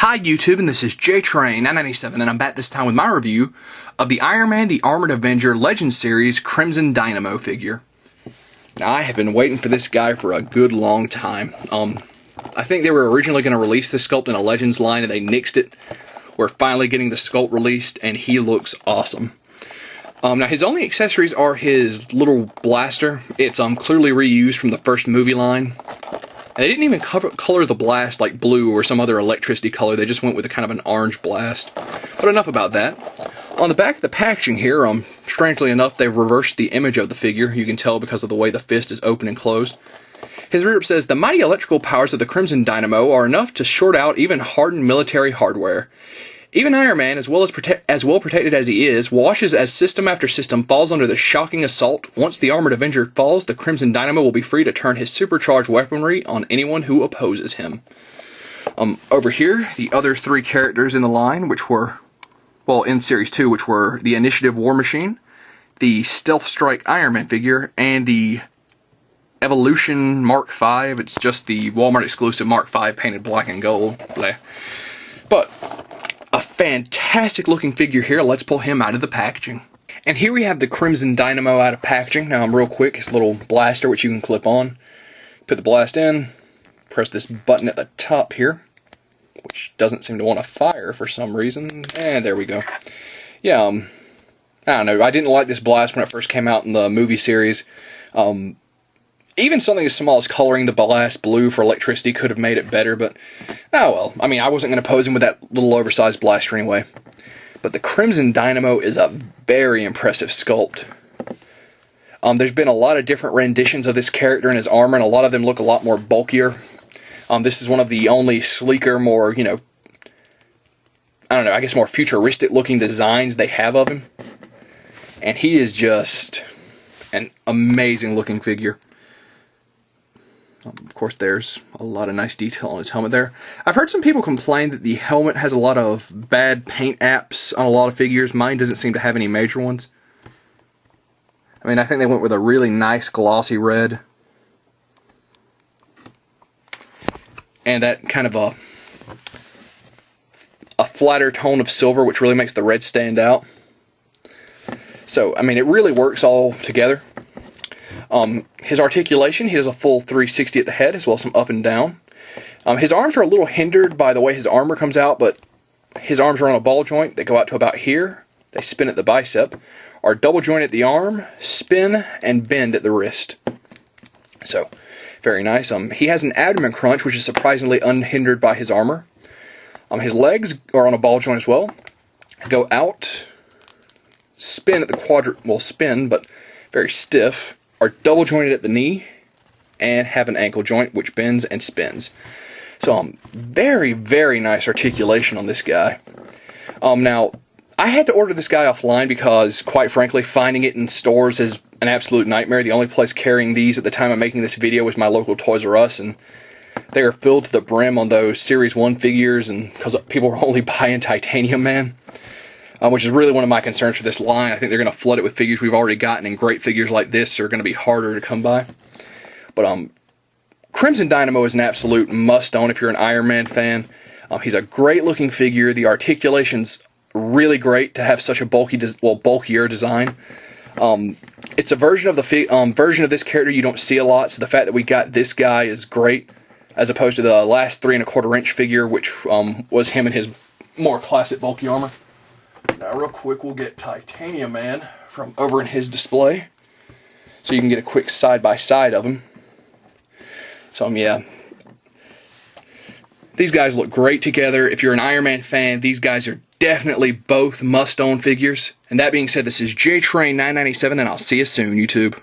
Hi YouTube, and this is JTrain997, and I'm back this time with my review of the Iron Man the Armored Avenger Legends Series Crimson Dynamo figure. Now, I have been waiting for this guy for a good long time. I think they were originally going to release this sculpt in a Legends line, and they nixed it. We're finally getting the sculpt released, and he looks awesome. Now, his only accessories are his little blaster. It's clearly reused from the first movie line. And they didn't even color the blast like blue or some other electricity color. They just went with a kind of an orange blast. But enough about that. On the back of the packaging here, strangely enough, they've reversed the image of the figure. You can tell because of the way the fist is open and closed. His rear says, "The mighty electrical powers of the Crimson Dynamo are enough to short out even hardened military hardware. Even Iron Man, as well protected as he is, washes as system after system falls under the shocking assault. Once the Armored Avenger falls, the Crimson Dynamo will be free to turn his supercharged weaponry on anyone who opposes him." Over here, the other three characters in the line, which were, well, in Series 2, which were the Initiative War Machine, the Stealth Strike Iron Man figure, and the Evolution Mark V. It's just the Walmart exclusive Mark V painted black and gold. Bleh. But a fantastic looking figure here. Let's pull him out of the packaging. And here we have the Crimson Dynamo out of packaging. Now, real quick, his little blaster, which you can clip on. Put the blast in, press this button at the top here, which doesn't seem to want to fire for some reason. And there we go. Yeah, I don't know. I didn't like this blast when it first came out in the movie series. Even something as small as coloring the blast blue for electricity could have made it better, but oh well. I mean, I wasn't going to pose him with that little oversized blaster anyway. But the Crimson Dynamo is a very impressive sculpt. There's been a lot of different renditions of this character and his armor, and a lot of them look a lot more bulkier. This is one of the only sleeker, more, I don't know, I guess more futuristic looking designs they have of him. And he is just an amazing looking figure. Of course, there's a lot of nice detail on his helmet there. I've heard some people complain that the helmet has a lot of bad paint apps on a lot of figures. Mine doesn't seem to have any major ones. I mean, I think they went with a really nice glossy red. And that kind of a flatter tone of silver, which really makes the red stand out. So, I mean, it really works all together. His articulation, he does a full 360 at the head, as well as some up and down. His arms are a little hindered by the way his armor comes out, but his arms are on a ball joint. They go out to about here. They spin at the bicep, are double joint at the arm, spin, and bend at the wrist. So, very nice. He has an abdomen crunch, which is surprisingly unhindered by his armor. His legs are on a ball joint as well. Go out, spin at the spin, but very stiff. Are double jointed at the knee, and have an ankle joint which bends and spins. So very, very nice articulation on this guy. Now, I had to order this guy offline because, quite frankly, finding it in stores is an absolute nightmare. The only place carrying these at the time of making this video was my local Toys R Us, and they are filled to the brim on those Series 1 figures, and because people are only buying Titanium Man. Which is really one of my concerns for this line. I think they're going to flood it with figures we've already gotten, and great figures like this are going to be harder to come by. But Crimson Dynamo is an absolute must-own if you're an Iron Man fan. He's a great-looking figure. The articulation's really great to have such a bulkier design. It's a version of version of this character you don't see a lot, so the fact that we got this guy is great, as opposed to the last 3¼ inch figure, which was him in his more classic bulky armor. Now, real quick, we'll get Titanium Man from over in his display, so you can get a quick side-by-side of him. So, yeah. These guys look great together. If you're an Iron Man fan, these guys are definitely both must-own figures. And that being said, this is JTrain997, and I'll see you soon, YouTube.